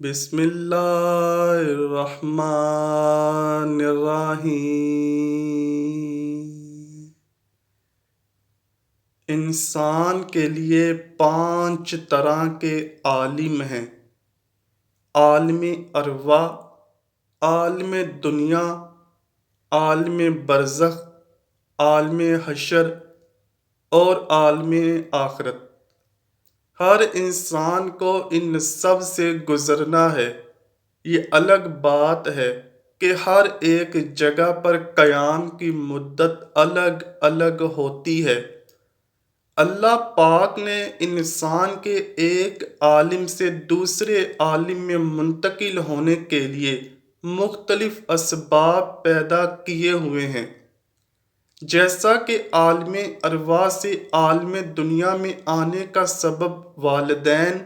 بسم اللہ الرحمن الرحیم۔ انسان کے لیے 5 طرح کے عالم ہیں: عالم ارواح، عالم دنیا، عالم برزخ، عالم حشر اور عالم آخرت۔ ہر انسان کو ان سب سے گزرنا ہے۔ یہ الگ بات ہے کہ ہر ایک جگہ پر قیام کی مدت الگ الگ ہوتی ہے۔ اللہ پاک نے انسان کے ایک عالم سے دوسرے عالم میں منتقل ہونے کے لیے مختلف اسباب پیدا کیے ہوئے ہیں، جیسا کہ عالم ارواح سے عالم دنیا میں آنے کا سبب والدین،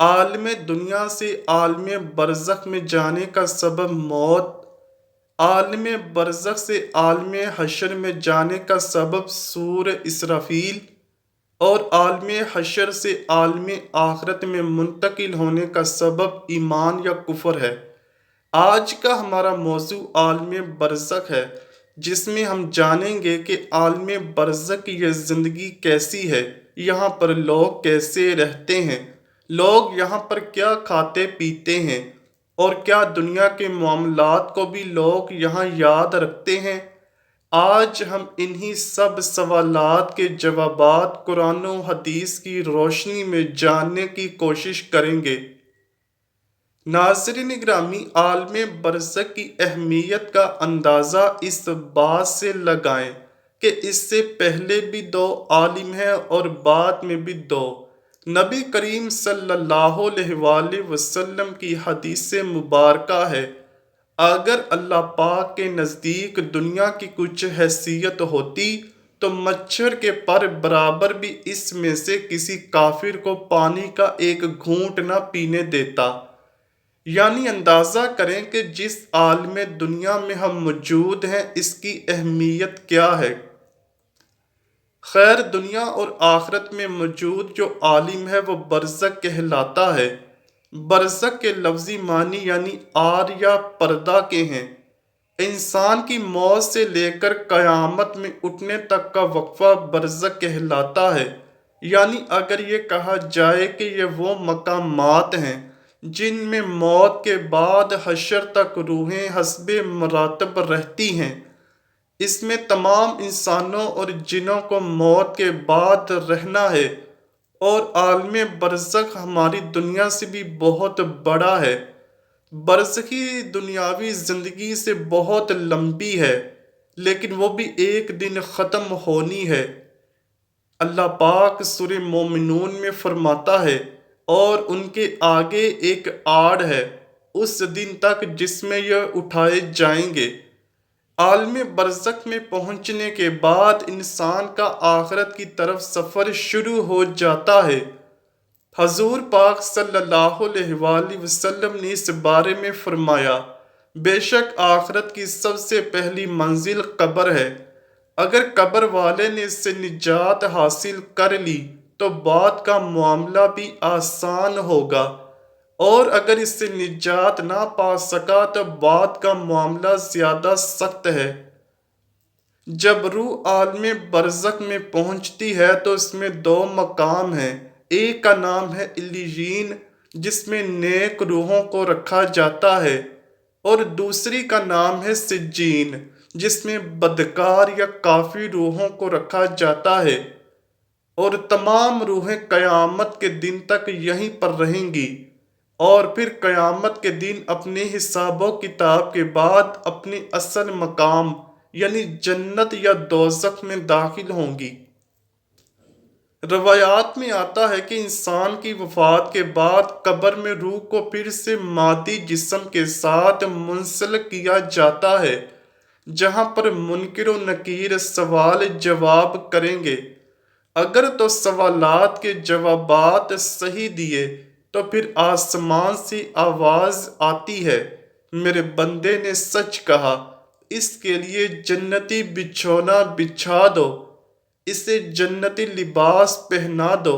عالم دنیا سے عالم برزخ میں جانے کا سبب موت، عالم برزخ سے عالم حشر میں جانے کا سبب سور اسرافیل، اور عالم حشر سے عالم آخرت میں منتقل ہونے کا سبب ایمان یا کفر ہے۔ آج کا ہمارا موضوع عالم برزخ ہے، جس میں ہم جانیں گے کہ عالم برزخ کی یہ زندگی کیسی ہے، یہاں پر لوگ کیسے رہتے ہیں، لوگ یہاں پر کیا کھاتے پیتے ہیں، اور کیا دنیا کے معاملات کو بھی لوگ یہاں یاد رکھتے ہیں۔ آج ہم انہی سب سوالات کے جوابات قرآن و حدیث کی روشنی میں جاننے کی کوشش کریں گے۔ ناظرین گرامی، عالم برزخ کی اہمیت کا اندازہ اس بات سے لگائیں کہ اس سے پہلے بھی 2 عالم ہیں اور بعد میں بھی 2۔ نبی کریم صلی اللہ علیہ وآلہ وسلم کی حدیث مبارکہ ہے، اگر اللہ پاک کے نزدیک دنیا کی کچھ حیثیت ہوتی تو مچھر کے پر برابر بھی اس میں سے کسی کافر کو پانی کا ایک گھونٹ نہ پینے دیتا۔ یعنی اندازہ کریں کہ جس عالم دنیا میں ہم موجود ہیں اس کی اہمیت کیا ہے۔ خیر، دنیا اور آخرت میں موجود جو عالم ہے وہ برزخ کہلاتا ہے۔ برزخ کے لفظی معنی یعنی آر یا پردہ کے ہیں۔ انسان کی موت سے لے کر قیامت میں اٹھنے تک کا وقفہ برزخ کہلاتا ہے۔ یعنی اگر یہ کہا جائے کہ یہ وہ مقامات ہیں جن میں موت کے بعد حشر تک روحیں حسب مراتب رہتی ہیں، اس میں تمام انسانوں اور جنوں کو موت کے بعد رہنا ہے، اور عالم برزخ ہماری دنیا سے بھی بہت بڑا ہے۔ برزخی دنیاوی زندگی سے بہت لمبی ہے، لیکن وہ بھی ایک دن ختم ہونی ہے۔ اللہ پاک سورہ مومنون میں فرماتا ہے، اور ان کے آگے ایک آڑ ہے اس دن تک جس میں یہ اٹھائے جائیں گے۔ عالم برزخ میں پہنچنے کے بعد انسان کا آخرت کی طرف سفر شروع ہو جاتا ہے۔ حضور پاک صلی اللہ علیہ وآلہ وسلم نے اس بارے میں فرمایا، بے شک آخرت کی سب سے پہلی منزل قبر ہے۔ اگر قبر والے نے اس سے نجات حاصل کر لی تو بعد کا معاملہ بھی آسان ہوگا، اور اگر اس سے نجات نہ پا سکا تو بعد کا معاملہ زیادہ سخت ہے۔ جب روح عالم برزخ میں پہنچتی ہے تو اس میں 2 مقام ہیں۔ ایک کا نام ہے علیین، جس میں نیک روحوں کو رکھا جاتا ہے، اور دوسری کا نام ہے سجین، جس میں بدکار یا کافر روحوں کو رکھا جاتا ہے، اور تمام روحیں قیامت کے دن تک یہیں پر رہیں گی، اور پھر قیامت کے دن اپنے حساب و کتاب کے بعد اپنے اصل مقام یعنی جنت یا دوزخ میں داخل ہوں گی۔ روایات میں آتا ہے کہ انسان کی وفات کے بعد قبر میں روح کو پھر سے مادی جسم کے ساتھ منسلک کیا جاتا ہے، جہاں پر منکر و نکیر سوال جواب کریں گے۔ اگر تو سوالات کے جوابات صحیح دیے تو پھر آسمان سے آواز آتی ہے، میرے بندے نے سچ کہا، اس کے لیے جنتی بچھونا بچھا دو، اسے جنتی لباس پہنا دو،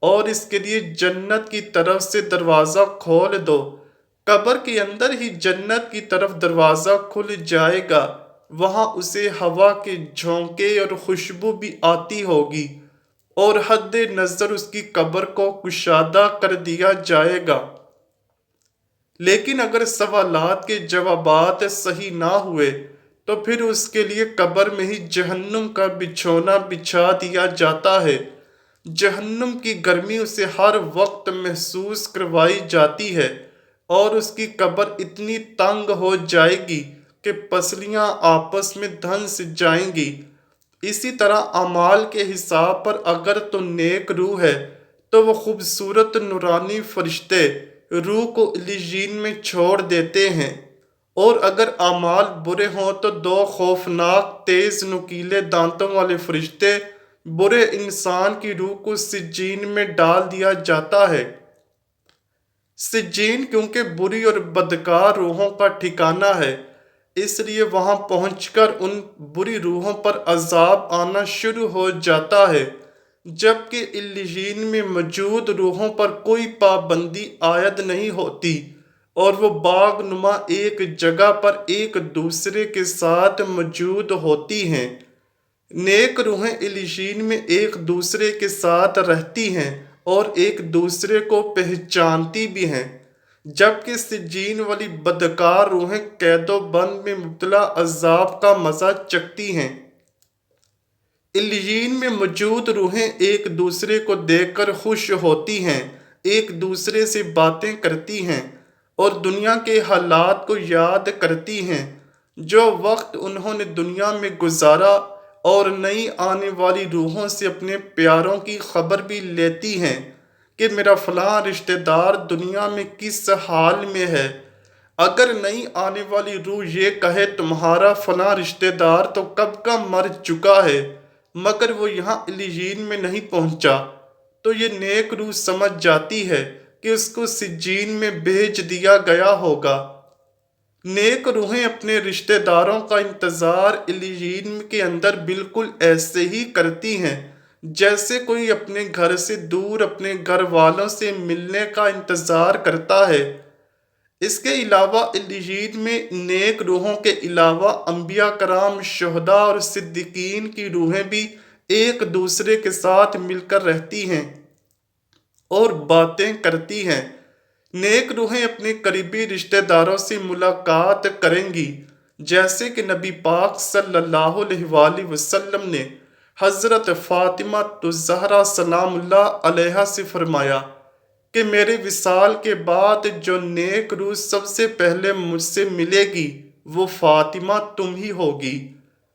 اور اس کے لیے جنت کی طرف سے دروازہ کھول دو۔ قبر کے اندر ہی جنت کی طرف دروازہ کھل جائے گا، وہاں اسے ہوا کے جھونکے اور خوشبو بھی آتی ہوگی، اور حد نظر اس کی قبر کو کشادہ کر دیا جائے گا۔ لیکن اگر سوالات کے جوابات صحیح نہ ہوئے تو پھر اس کے لیے قبر میں ہی جہنم کا بچھونا بچھا دیا جاتا ہے۔ جہنم کی گرمی اسے ہر وقت محسوس کروائی جاتی ہے، اور اس کی قبر اتنی تنگ ہو جائے گی کہ پسلیاں آپس میں دھنس جائیں گی۔ اسی طرح اعمال کے حساب پر اگر تو نیک روح ہے تو وہ خوبصورت نورانی فرشتے روح کو علیین میں چھوڑ دیتے ہیں، اور اگر اعمال برے ہوں تو دو خوفناک تیز نکیلے دانتوں والے فرشتے برے انسان کی روح کو سجین میں ڈال دیا جاتا ہے۔ سجین کیونکہ بری اور بدکار روحوں کا ٹھکانہ ہے، اس لیے وہاں پہنچ کر ان بری روحوں پر عذاب آنا شروع ہو جاتا ہے، جبکہ علیین میں موجود روحوں پر کوئی پابندی عائد نہیں ہوتی، اور وہ باغ نما ایک جگہ پر ایک دوسرے کے ساتھ موجود ہوتی ہیں۔ نیک روحیں علیین میں ایک دوسرے کے ساتھ رہتی ہیں اور ایک دوسرے کو پہچانتی بھی ہیں، جبکہ سجین والی بدکار روحیں قید و بند میں مبتلا عذاب کا مزہ چکھتی ہیں۔ علیین میں موجود روحیں ایک دوسرے کو دیکھ کر خوش ہوتی ہیں، ایک دوسرے سے باتیں کرتی ہیں اور دنیا کے حالات کو یاد کرتی ہیں، جو وقت انہوں نے دنیا میں گزارا، اور نئی آنے والی روحوں سے اپنے پیاروں کی خبر بھی لیتی ہیں کہ میرا فلاں رشتہ دار دنیا میں کس حال میں ہے۔ اگر نئی آنے والی روح یہ کہے تمہارا فلاں رشتہ دار تو کب کا مر چکا ہے مگر وہ یہاں علیین میں نہیں پہنچا، تو یہ نیک روح سمجھ جاتی ہے کہ اس کو سجین میں بھیج دیا گیا ہوگا۔ نیک روحیں اپنے رشتہ داروں کا انتظار علیین کے اندر بالکل ایسے ہی کرتی ہیں جیسے کوئی اپنے گھر سے دور اپنے گھر والوں سے ملنے کا انتظار کرتا ہے۔ اس کے علاوہ علیین میں نیک روحوں کے علاوہ انبیاء کرام، شہداء اور صدیقین کی روحیں بھی ایک دوسرے کے ساتھ مل کر رہتی ہیں اور باتیں کرتی ہیں۔ نیک روحیں اپنے قریبی رشتہ داروں سے ملاقات کریں گی، جیسے کہ نبی پاک صلی اللہ علیہ وآلہ وسلم نے حضرت فاطمہ الزہرا سلام اللہ علیہا سے فرمایا کہ میرے وصال کے بعد جو نیک روح سب سے پہلے مجھ سے ملے گی وہ فاطمہ تم ہی ہوگی،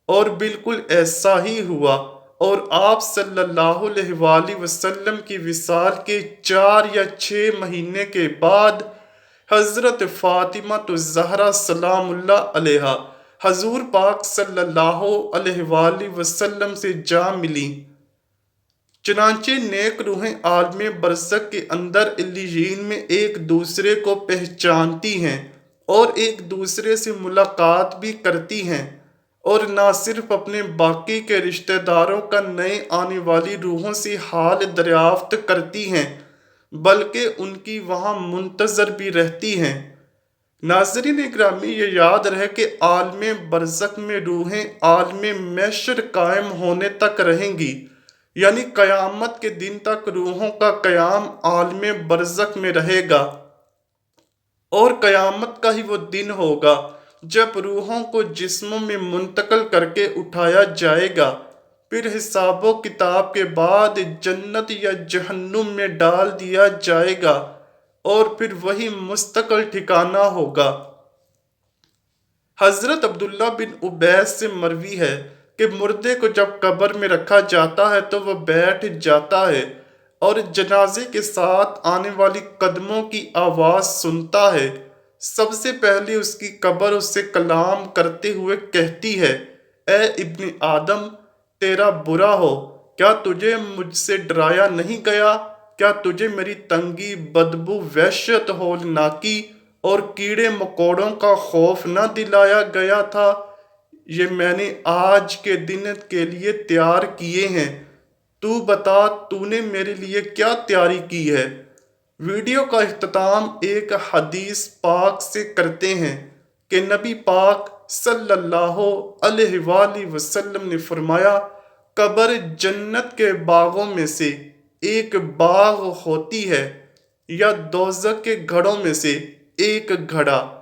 اور بالکل ایسا ہی ہوا، اور آپ صلی اللہ علیہ وآلہ وسلم کی وصال کے 4 یا 6 مہینے کے بعد حضرت فاطمہ الزہرا سلام اللہ علیہا حضور پاک صلی اللہ علیہ وآلہ وسلم سے جا ملیں۔ چنانچہ نیک روحیں عالم برزخ کے اندر علیین میں ایک دوسرے کو پہچانتی ہیں اور ایک دوسرے سے ملاقات بھی کرتی ہیں، اور نہ صرف اپنے باقی کے رشتہ داروں کا نئے آنے والی روحوں سے حال دریافت کرتی ہیں بلکہ ان کی وہاں منتظر بھی رہتی ہیں۔ ناظرین اکرامی، یہ یاد رہے کہ عالم برزخ میں روحیں عالم محشر قائم ہونے تک رہیں گی، یعنی قیامت کے دن تک روحوں کا قیام عالم برزخ میں رہے گا، اور قیامت کا ہی وہ دن ہوگا جب روحوں کو جسموں میں منتقل کر کے اٹھایا جائے گا، پھر حساب و کتاب کے بعد جنت یا جہنم میں ڈال دیا جائے گا، اور پھر وہی مستقل ٹھکانہ ہوگا۔ حضرت عبداللہ بن عبید سے مروی ہے کہ مردے کو جب قبر میں رکھا جاتا ہے تو وہ بیٹھ جاتا ہے اور جنازے کے ساتھ آنے والی قدموں کی آواز سنتا ہے۔ سب سے پہلے اس کی قبر اس سے کلام کرتے ہوئے کہتی ہے، اے ابن آدم، تیرا برا ہو، کیا تجھے مجھ سے ڈرایا نہیں گیا؟ کیا تجھے میری تنگی، بدبو، وحشت ہولناکی اور کیڑے مکوڑوں کا خوف نہ دلایا گیا تھا؟ یہ میں نے آج کے دن کے لیے تیار کیے ہیں۔ تو بتا تو نے میرے لیے کیا تیاری کی ہے۔ ویڈیو کا اختتام ایک حدیث پاک سے کرتے ہیں کہ نبی پاک صلی اللہ علیہ وآلہ وسلم نے فرمایا، قبر جنت کے باغوں میں سے ایک باغ ہوتی ہے یا دوزخ کے گھڑوں میں سے ایک گھڑا۔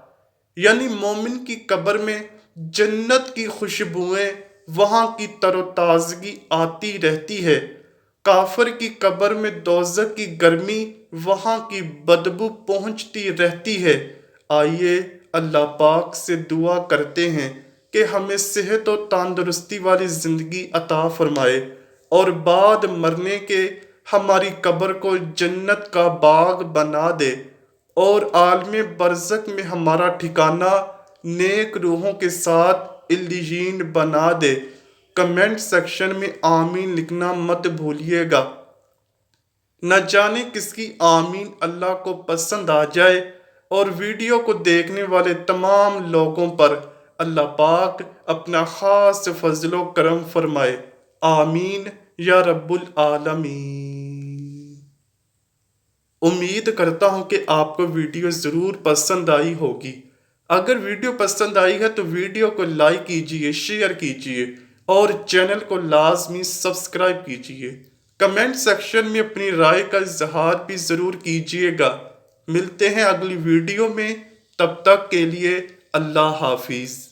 یعنی مومن کی قبر میں جنت کی خوشبوئیں، وہاں کی تر و تازگی آتی رہتی ہے۔ کافر کی قبر میں دوزخ کی گرمی، وہاں کی بدبو پہنچتی رہتی ہے۔ آئیے اللہ پاک سے دعا کرتے ہیں کہ ہمیں صحت و تندرستی والی زندگی عطا فرمائے اور بعد مرنے کے ہماری قبر کو جنت کا باغ بنا دے اور عالم برزخ میں ہمارا ٹھکانہ نیک روحوں کے ساتھ علیین بنا دے۔ کمنٹ سیکشن میں آمین لکھنا مت بھولیے گا، نہ جانے کس کی آمین اللہ کو پسند آ جائے اور ویڈیو کو دیکھنے والے تمام لوگوں پر اللہ پاک اپنا خاص فضل و کرم فرمائے، آمین یا رب العالمین۔ امید کرتا ہوں کہ آپ کو ویڈیو ضرور پسند آئی ہوگی۔ اگر ویڈیو پسند آئی ہے تو ویڈیو کو لائک کیجئے، شیئر کیجئے اور چینل کو لازمی سبسکرائب کیجئے۔ کمنٹ سیکشن میں اپنی رائے کا اظہار بھی ضرور کیجئے گا۔ ملتے ہیں اگلی ویڈیو میں، تب تک کے لیے اللہ حافظ۔